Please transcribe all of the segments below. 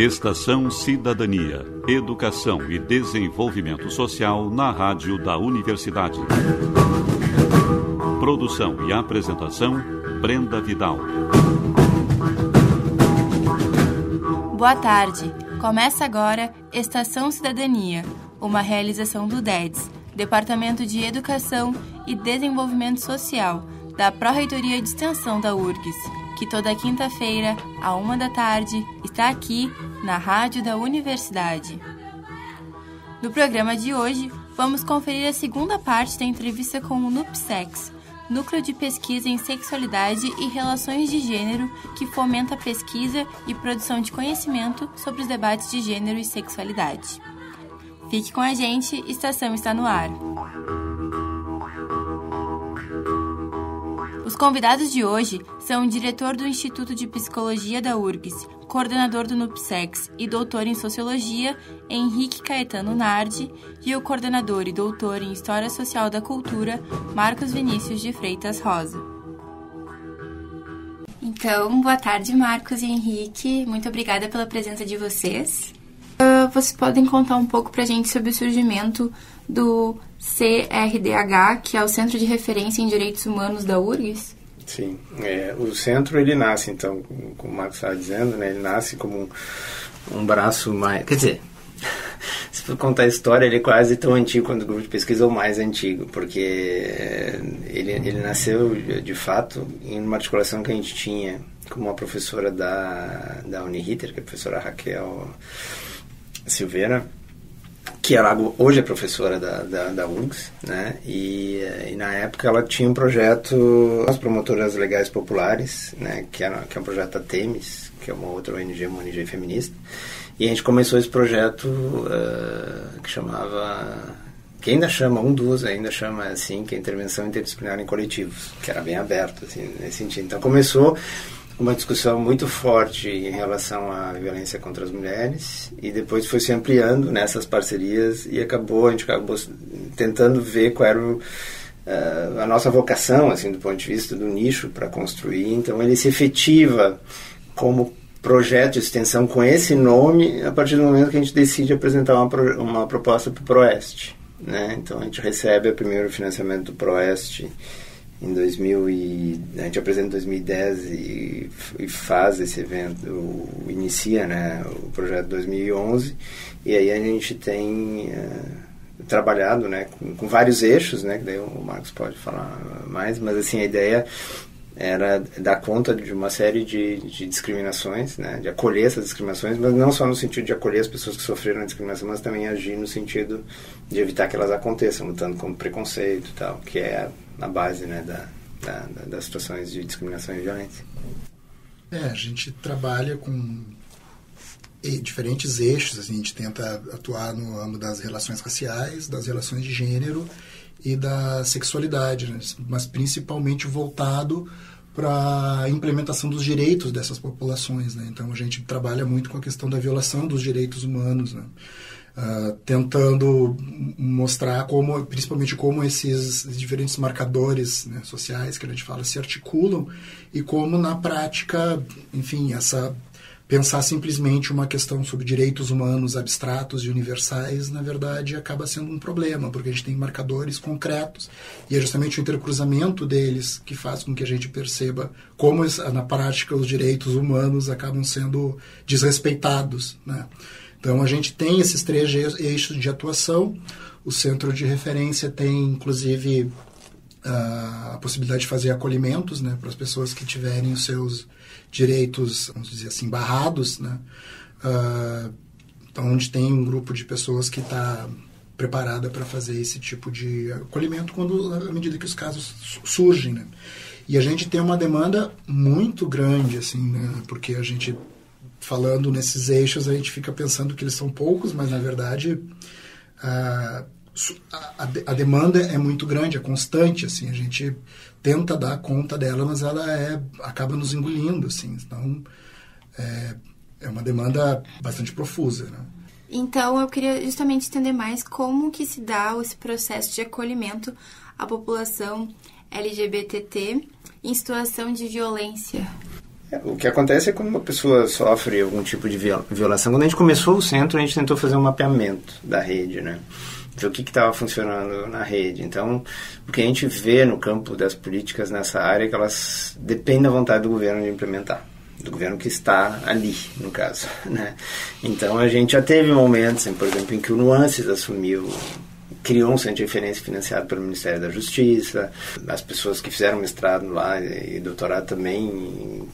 Estação Cidadania, Educação e Desenvolvimento Social na Rádio da Universidade. Produção e apresentação, Brenda Vidal. Boa tarde. Começa agora Estação Cidadania, uma realização do DEDS, Departamento de Educação e Desenvolvimento Social, da Pró-Reitoria de Extensão da URGS, que toda quinta-feira, à 13h, está aqui na Rádio da Universidade. No programa de hoje, vamos conferir a segunda parte da entrevista com o NUPSEX, Núcleo de Pesquisa em Sexualidade e Relações de Gênero, que fomenta a pesquisa e produção de conhecimento sobre os debates de gênero e sexualidade. Fique com a gente, Estação está no ar. Os convidados de hoje são o diretor do Instituto de Psicologia da URGS, coordenador do NUPSEX e doutor em Sociologia, Henrique Caetano Nardi, e o coordenador e doutor em História Social da Cultura, Marcos Vinícius de Freitas Rosa. Então, boa tarde, Marcos e Henrique. Muito obrigada pela presença de vocês. Vocês podem contar um pouco pra gente sobre o surgimento do CRDH, que é o Centro de Referência em Direitos Humanos da URGS? Sim, o centro ele nasce, então, como o Marcos estava dizendo, né, ele nasce como um braço mais... Quer dizer, se for contar a história, ele é quase tão antigo quanto o grupo de pesquisa ou mais antigo, porque ele nasceu, de fato, em uma articulação que a gente tinha com uma professora da Uniriter, que é a professora Raquel Silveira, que ela hoje é professora da URGS, né? E na época ela tinha um projeto, as promotoras legais populares, né? Que é um projeto da Temis, que é uma outra ONG, uma ONG feminista, e a gente começou esse projeto que chamava, que ainda chama, ainda chama assim, que é Intervenção Interdisciplinar em Coletivos, que era bem aberto, assim, nesse sentido. Então começou uma discussão muito forte em relação à violência contra as mulheres, e depois foi se ampliando nessas parcerias, e a gente acabou tentando ver qual era a nossa vocação, assim, do ponto de vista do nicho para construir. Então ele se efetiva como projeto de extensão com esse nome a partir do momento que a gente decide apresentar uma proposta para o PROEST, né? Então a gente recebe o primeiro financiamento do PROEST em a gente apresenta em 2010 e faz esse evento, inicia, né, o projeto em 2011, e aí a gente tem trabalhado, né, com vários eixos, né, que daí o Marcos pode falar mais, mas assim, a ideia era dar conta de uma série de discriminações, né, de acolher essas discriminações, mas não só no sentido de acolher as pessoas que sofreram a discriminação, mas também agir no sentido de evitar que elas aconteçam, lutando contra o preconceito e tal, que é na base, né, das situações de discriminação e violência. A gente trabalha com diferentes eixos, assim, a gente tenta atuar no âmbito das relações raciais, das relações de gênero e da sexualidade, né, mas principalmente voltado para a implementação dos direitos dessas populações, né? Então a gente trabalha muito com a questão da violação dos direitos humanos, né? Tentando mostrar principalmente como esses diferentes marcadores, né, sociais que a gente fala se articulam, e como na prática, enfim, pensar simplesmente uma questão sobre direitos humanos abstratos e universais, na verdade, acaba sendo um problema, porque a gente tem marcadores concretos, e é justamente o intercruzamento deles que faz com que a gente perceba como, na prática, os direitos humanos acabam sendo desrespeitados, né? Então, a gente tem esses 3 eixos de atuação. O centro de referência tem, inclusive, a possibilidade de fazer acolhimentos, né, para as pessoas que tiverem os seus direitos, vamos dizer assim, barrados, né? Então, onde tem um grupo de pessoas que está preparada para fazer esse tipo de acolhimento à medida que os casos surgem, né? E a gente tem uma demanda muito grande, assim, né, porque a gente, falando nesses eixos, a gente fica pensando que eles são poucos, mas na verdade a demanda é muito grande, é constante, assim, a gente tenta dar conta dela, mas ela acaba nos engolindo, assim, então é uma demanda bastante profusa, né? Então eu queria justamente entender mais como que se dá esse processo de acolhimento à população LGBTT em situação de violência. O que acontece é quando uma pessoa sofre algum tipo de violação. Quando a gente começou o centro, a gente tentou fazer um mapeamento da rede, né? Ver o que estava funcionando na rede. Então, o que a gente vê no campo das políticas nessa área é que elas dependem da vontade do governo de implementar, do governo que está ali, no caso, né? Então, a gente já teve momentos, por exemplo, em que o Nuances criou um centro de referência financiado pelo Ministério da Justiça. As pessoas que fizeram mestrado lá e doutorado também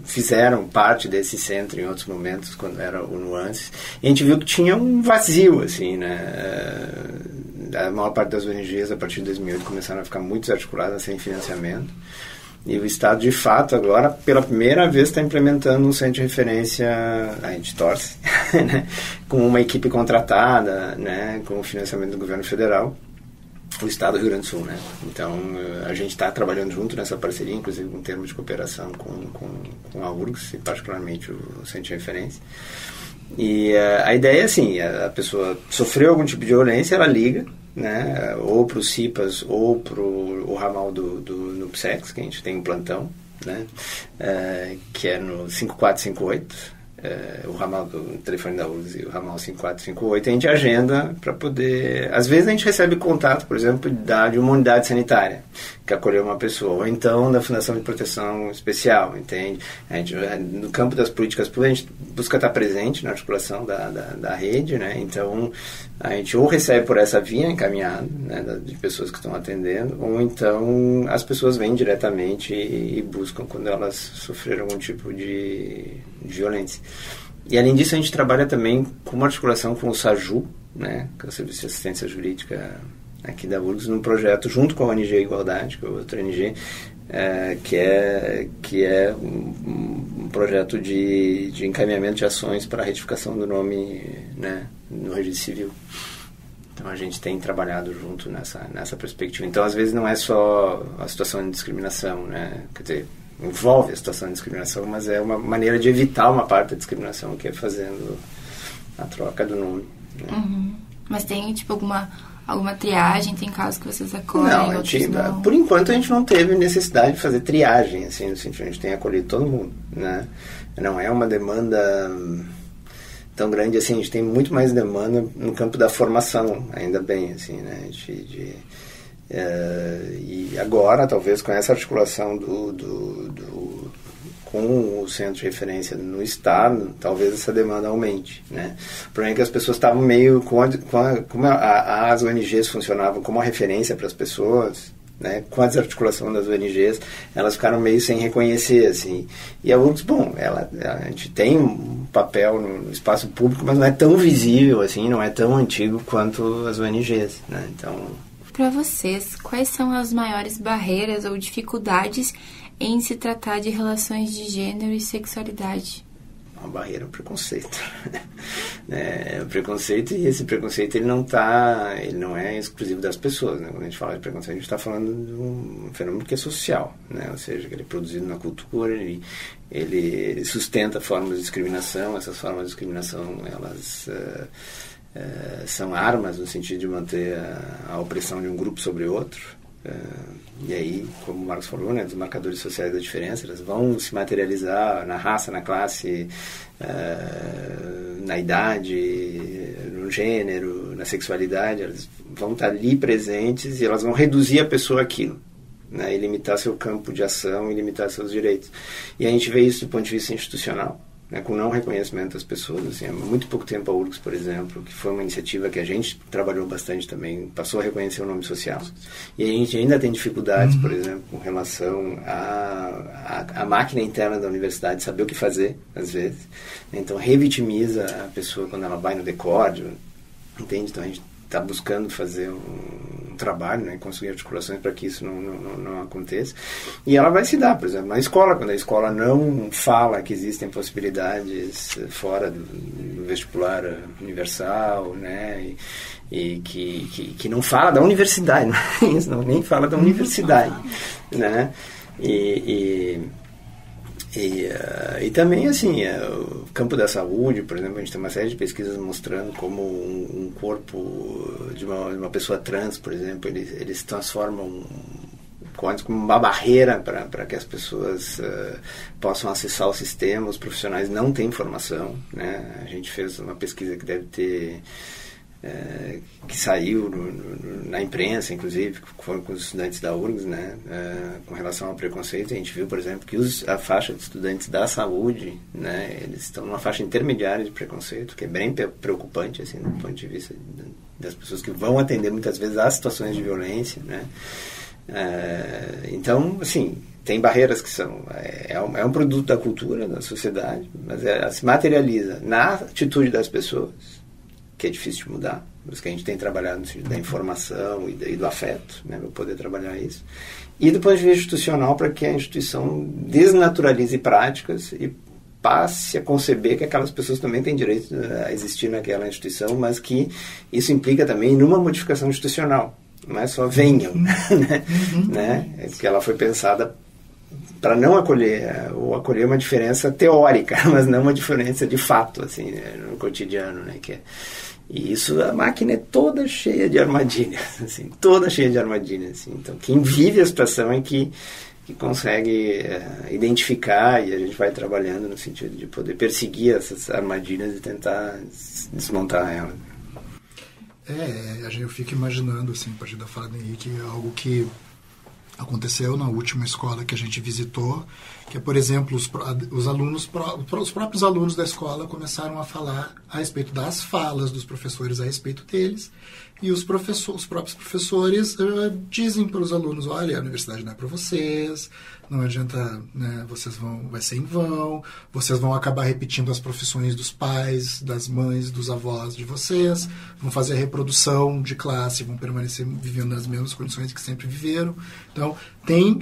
fizeram parte desse centro em outros momentos, quando era o Nuances. E a gente viu que tinha um vazio, assim, né? A maior parte das ONGs, a partir de 2008, começaram a ficar muito desarticuladas, sem financiamento. E o Estado, de fato, agora, pela primeira vez, está implementando um centro de referência, a gente torce, né? Com uma equipe contratada, né? Com o financiamento do governo federal, o Estado do Rio Grande do Sul, né? Então, a gente está trabalhando junto nessa parceria, inclusive com termos de cooperação com a URGS, e particularmente o centro de referência. E a ideia é assim, a pessoa sofreu algum tipo de violência, ela liga, né, ou para o CIPAS ou para o ramal do NUPSEX, que a gente tem um plantão, né, que é no 5458, o ramal do telefone da URGS e o ramal 5458, a gente agenda para poder... Às vezes a gente recebe contato, por exemplo, de uma unidade sanitária que acolheu uma pessoa, ou então da Fundação de Proteção Especial, entende? A gente, no campo das políticas públicas, a gente busca estar presente na articulação da rede, né? Então, a gente ou recebe por essa via encaminhado, né, de pessoas que estão atendendo, ou então as pessoas vêm diretamente e buscam quando elas sofreram algum tipo de violência. E além disso, a gente trabalha também com uma articulação com o SAJU, né, que é o Serviço de Assistência Jurídica aqui da URGS, num projeto junto com a ONG Igualdade, que é outra ONG, que é um projeto de encaminhamento de ações para a retificação do nome, né, no registro civil. Então a gente tem trabalhado junto nessa perspectiva. Então às vezes não é só a situação de discriminação, né? Quer dizer, envolve a situação de discriminação, mas é uma maneira de evitar uma parte da discriminação, que é fazendo a troca do nome, né? Uhum. Mas tem tipo alguma triagem? Tem casos que vocês acolhem? Não, por enquanto a gente não teve necessidade de fazer triagem, assim, no sentido, a gente tem acolhido todo mundo, né? Não é uma demanda tão grande assim, a gente tem muito mais demanda no campo da formação, ainda bem, assim, né? E agora, talvez com essa articulação com o centro de referência no Estado, talvez essa demanda aumente, né? O problema é que as pessoas estavam meio... Como as ONGs funcionavam como uma referência para as pessoas, né? Com a desarticulação das ONGs, elas ficaram meio sem reconhecer, assim. E a URGS, bom, a gente tem um papel no espaço público, mas não é tão visível, assim, não é tão antigo quanto as ONGs, né? Então... Para vocês, quais são as maiores barreiras ou dificuldades em se tratar de relações de gênero e sexualidade? Uma barreira é o preconceito. O preconceito, e esse preconceito ele não é exclusivo das pessoas, né? Quando a gente fala de preconceito, a gente está falando de um fenômeno que é social, né? Ou seja, que ele é produzido na cultura, ele sustenta formas de discriminação. Essas formas de discriminação, elas são armas no sentido de manter a opressão de um grupo sobre outro. E aí, como o Marcos falou, né, dos marcadores sociais da diferença, elas vão se materializar na raça, na classe, na idade, no gênero, na sexualidade. Elas vão estar ali presentes e elas vão reduzir a pessoa àquilo, né, e limitar seu campo de ação e limitar seus direitos. E a gente vê isso do ponto de vista institucional, né, com não reconhecimento das pessoas. Assim, há muito pouco tempo a URGS, por exemplo, que foi uma iniciativa que a gente trabalhou bastante também, passou a reconhecer o nome social. E a gente ainda tem dificuldades, por exemplo, com relação à máquina interna da universidade saber o que fazer, às vezes. Então, revitimiza a pessoa quando ela vai no decorde, entende? Então, a gente está buscando fazer um trabalho, né, construir articulações para que isso não aconteça. E ela vai se dar, por exemplo, na escola, quando a escola não fala que existem possibilidades fora do vestibular universal, né, e que não fala da universidade, nem fala da universidade, né, e também, assim, o campo da saúde, por exemplo, a gente tem uma série de pesquisas mostrando como um corpo de uma pessoa trans, por exemplo, eles transformam antes como uma barreira para que as pessoas possam acessar o sistema. Os profissionais não têm formação, né? A gente fez uma pesquisa que deve ter que saiu na imprensa, inclusive, que foram com os estudantes da URGS, né, com relação ao preconceito. A gente viu, por exemplo, que a faixa de estudantes da saúde, né, eles estão numa faixa intermediária de preconceito, que é bem preocupante, assim, do ponto de vista das pessoas que vão atender muitas vezes às situações de violência, né. Então, assim, tem barreiras que são... É um produto da cultura, da sociedade, mas ela se materializa na atitude das pessoas, que é difícil de mudar, mas que a gente tem trabalhado no sentido da informação e do afeto, né, para poder trabalhar isso. E do ponto de vista institucional, para que a instituição desnaturalize práticas e passe a conceber que aquelas pessoas também têm direito a existir naquela instituição, mas que isso implica também numa modificação institucional. Não é só venham, né? É porque ela foi pensada para não acolher, ou acolher uma diferença teórica, mas não uma diferença de fato, assim, no cotidiano, né? E isso, a máquina é toda cheia de armadilhas, assim, toda cheia de armadilhas, assim. Então, quem vive a situação é que consegue identificar, e a gente vai trabalhando no sentido de poder perseguir essas armadilhas e tentar desmontar elas. Eu fico imaginando, assim, a partir da fala do Henrique, algo que aconteceu na última escola que a gente visitou, que é, por exemplo, os próprios alunos da escola começaram a falar a respeito das falas dos professores a respeito deles, e os próprios professores dizem para os alunos: olha, a universidade não é para vocês, não adianta, né, vai ser em vão, vocês vão acabar repetindo as profissões dos pais, das mães, dos avós de vocês, vão fazer a reprodução de classe, vão permanecer vivendo nas mesmas condições que sempre viveram. Então,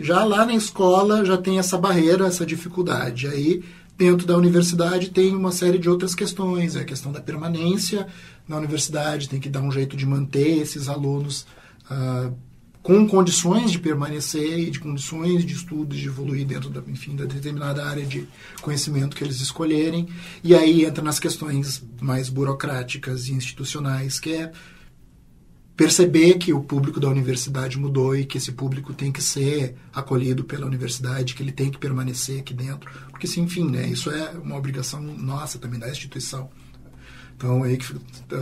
já lá na escola já tem essa barreira, essa dificuldade. Aí, dentro da universidade, tem uma série de outras questões. A questão da permanência na universidade, tem que dar um jeito de manter esses alunos com condições de permanecer e de condições de estudo, de evoluir dentro da determinada área de conhecimento que eles escolherem. E aí entra nas questões mais burocráticas e institucionais, que é perceber que o público da universidade mudou e que esse público tem que ser acolhido pela universidade, que ele tem que permanecer aqui dentro, porque, enfim, né, isso é uma obrigação nossa também, da instituição. Então, aí que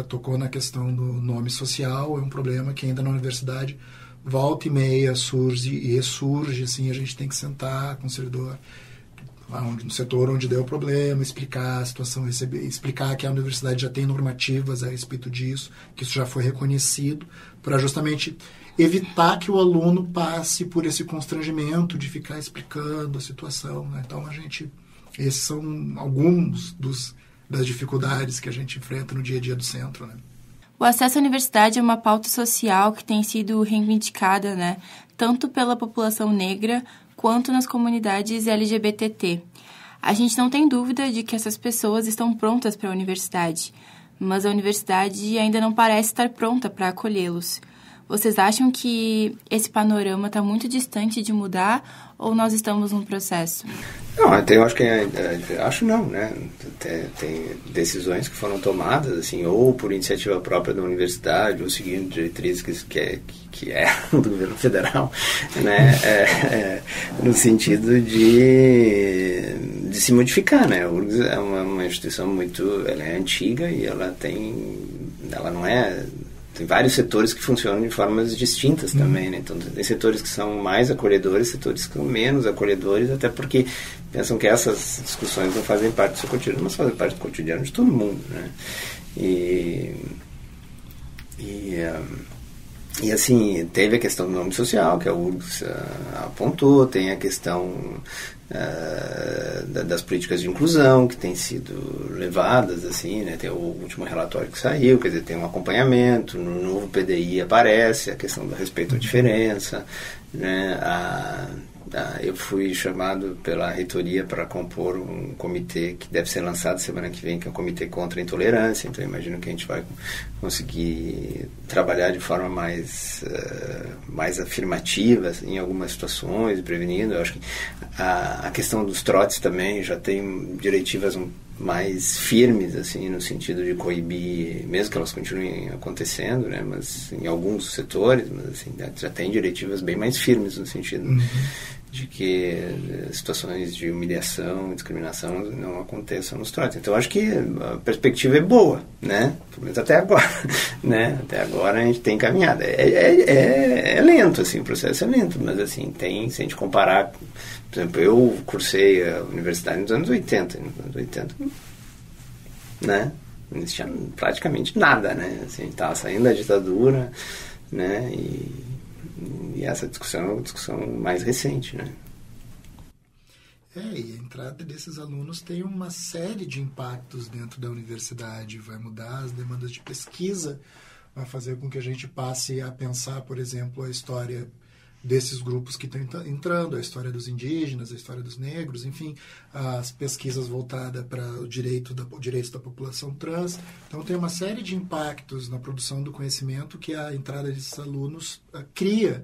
tocou na questão do nome social, é um problema que ainda na universidade volta e meia surge e ressurge, assim, a gente tem que sentar com o servidor no setor onde deu o problema, explicar a situação, explicar que a universidade já tem normativas a respeito disso, que isso já foi reconhecido, para justamente evitar que o aluno passe por esse constrangimento de ficar explicando a situação, né? Então, esses são alguns das dificuldades que a gente enfrenta no dia a dia do centro, né? O acesso à universidade é uma pauta social que tem sido reivindicada, né, tanto pela população negra quanto nas comunidades LGBTT. A gente não tem dúvida de que essas pessoas estão prontas para a universidade, mas a universidade ainda não parece estar pronta para acolhê-los. Vocês acham que esse panorama está muito distante de mudar ou nós estamos num processo? Não, eu acho que acho não, né? Tem decisões que foram tomadas, assim, ou por iniciativa própria da universidade, ou seguindo diretrizes que é do governo federal, né? No sentido de se modificar, né? A URGS é uma instituição ela é antiga e ela não é... Tem vários setores que funcionam de formas distintas também, né? Então, tem setores que são mais acolhedores, setores que são menos acolhedores, até porque pensam que essas discussões não fazem parte do seu cotidiano, mas fazem parte do cotidiano de todo mundo, né? E assim, teve a questão do nome social, que a URGS apontou, tem a questão das políticas de inclusão que têm sido levadas, assim, né? Tem o último relatório que saiu, quer dizer, tem um acompanhamento, no novo PDI aparece a questão do respeito à diferença, né? Eu fui chamado pela reitoria para compor um comitê que deve ser lançado semana que vem, que é o Comitê contra a Intolerância. Então, eu imagino que a gente vai conseguir trabalhar de forma mais afirmativa em algumas situações, prevenindo. Eu acho que a questão dos trotes também já tem diretivas mais firmes, assim, no sentido de coibir, mesmo que elas continuem acontecendo, né, mas em alguns setores, mas assim, já tem diretivas bem mais firmes no sentido de que situações de humilhação, discriminação não aconteçam nos trotes. Então, acho que a perspectiva é boa, né, pelo menos até agora, né, até agora a gente tem caminhada. É lento, assim, o processo é lento, mas assim, se a gente comparar. Por exemplo, eu cursei a universidade nos anos 80. Nos anos 80, né? Não existia praticamente nada, né? Assim, a gente estava saindo da ditadura, né? E essa discussão é uma discussão mais recente, né? E a entrada desses alunos tem uma série de impactos dentro da universidade. Vai mudar as demandas de pesquisa, vai fazer com que a gente passe a pensar, por exemplo, a história desses grupos que estão entrando, a história dos indígenas, a história dos negros, enfim, as pesquisas voltadas para o direitos da população trans. Então, tem uma série de impactos na produção do conhecimento que a entrada desses alunos cria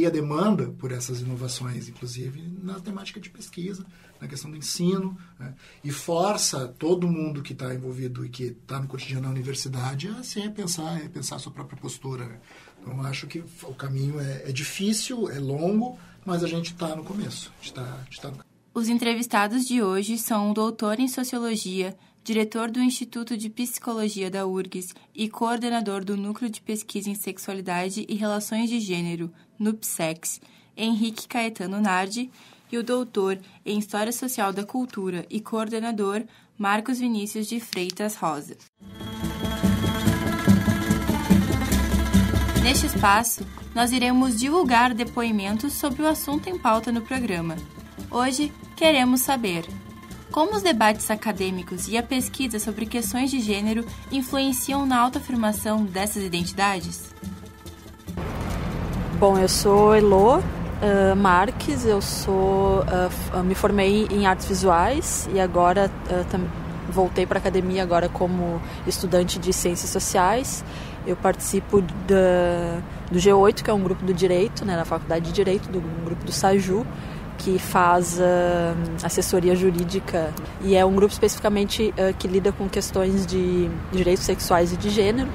demanda por essas inovações, inclusive na temática de pesquisa, na questão do ensino, né? E força todo mundo que está envolvido e que está no cotidiano da universidade a repensar a sua própria postura, né? Então, acho que o caminho é difícil, é longo, mas a gente está no começo. Os entrevistados de hoje são o doutor em Sociologia, diretor do Instituto de Psicologia da URGS e coordenador do Núcleo de Pesquisa em Sexualidade e Relações de Gênero, NUPSEX, Henrique Caetano Nardi, e o doutor em História Social da Cultura e coordenador, Marcos Vinícius de Freitas Rosa. Neste espaço, nós iremos divulgar depoimentos sobre o assunto em pauta no programa. Hoje, queremos saber como os debates acadêmicos e a pesquisa sobre questões de gênero influenciam na autoafirmação dessas identidades? Bom, eu sou Elô Marques, me formei em artes visuais e agora voltei para a academia agora como estudante de ciências sociais. Eu participo do G8, que é um grupo do direito, né, na Faculdade de Direito, do grupo do SAJU, que faz assessoria jurídica e é um grupo especificamente que lida com questões de direitos sexuais e de gênero,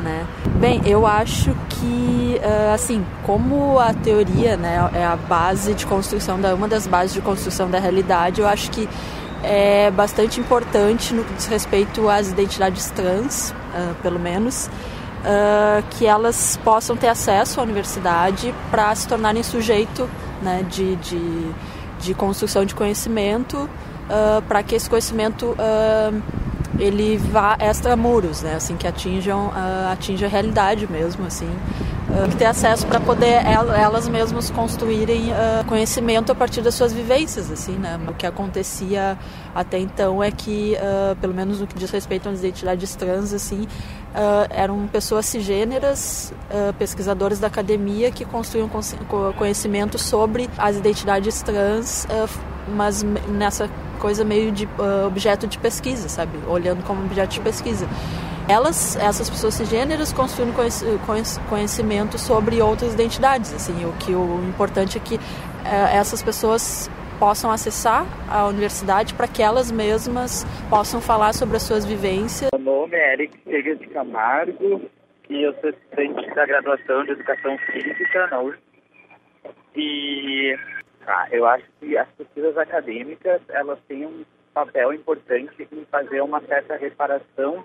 né? Bem, eu acho que, assim, como a teoria, né, é a base de construção, uma das bases de construção da realidade, eu acho que é bastante importante no que diz respeito às identidades trans, pelo menos, que elas possam ter acesso à universidade para se tornarem sujeito, né, de construção de conhecimento, para que esse conhecimento ele vá extramuros, né, assim, que atinja a realidade mesmo, assim, ter acesso para poder elas mesmas construírem conhecimento a partir das suas vivências, assim, né? O que acontecia até então é que, pelo menos no que diz respeito às identidades trans, assim, eram pessoas cisgêneras, pesquisadores da academia que construíam conhecimento sobre as identidades trans, mas nessa coisa meio de objeto de pesquisa, sabe? Olhando como objeto de pesquisa. Essas pessoas cisgêneras construindo conhecimento sobre outras identidades, assim, o importante é que essas pessoas possam acessar a universidade para que elas mesmas possam falar sobre as suas vivências. Meu nome é Eric Chegas de Camargo e eu sou estudante da graduação de Educação Física na URGS. E eu acho que as pesquisas acadêmicas, elas têm um papel importante em fazer uma certa reparação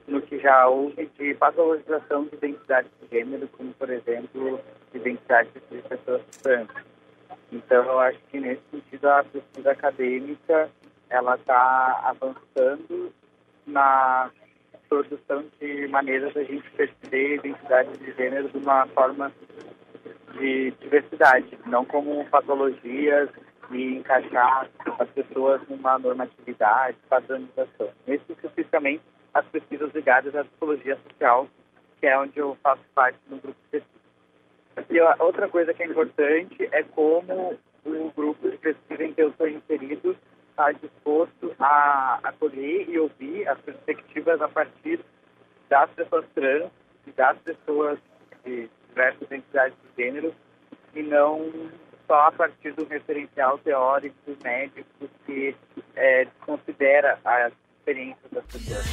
no que já houve de patologização de identidades de gênero, como, por exemplo, identidades de pessoas trans. Então, eu acho que, nesse sentido, a pesquisa acadêmica ela está avançando na produção de maneiras de a gente perceber identidades de gênero de uma forma de diversidade, não como patologias e encaixar as pessoas numa normatividade, padronização. Nesse especificamente, as pesquisas ligadas à psicologia social, que é onde eu faço parte do grupo de pesquisa. E a outra coisa que é importante é como o grupo de pesquisa em que eu estou inserido está disposto a acolher e ouvir as perspectivas a partir das pessoas trans e das pessoas de diversas identidades de gênero, e não só a partir do referencial teórico médico que desconsidera as experiências das pessoas.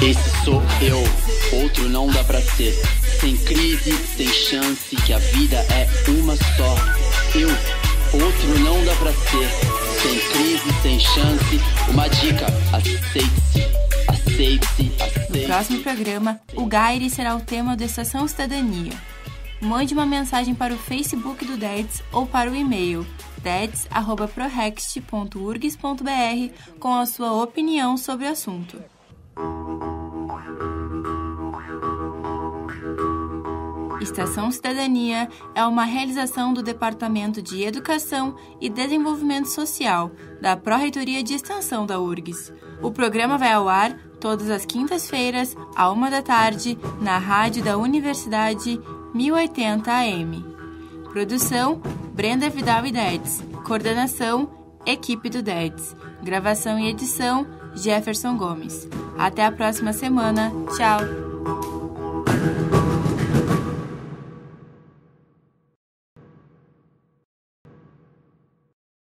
Esse sou eu, outro não dá pra ser. Sem crise, sem chance, que a vida é uma só. Eu, outro não dá pra ser. Sem crise, sem chance, uma dica, aceite-se, aceite-se, aceite-se. No próximo programa, o Gaire será o tema da Estação Cidadania. Mande uma mensagem para o Facebook do DEDS ou para o e-mail deds@prorext.urgs.br com a sua opinião sobre o assunto. Estação Cidadania é uma realização do Departamento de Educação e Desenvolvimento Social da Pró-Reitoria de Extensão da URGS. O programa vai ao ar todas as quintas-feiras, à 13h, na rádio da Universidade 1080 AM. Produção, Brenda Vidal e DEDS. Coordenação, equipe do DEDS. Gravação e edição, Jefferson Gomes. Até a próxima semana. Tchau!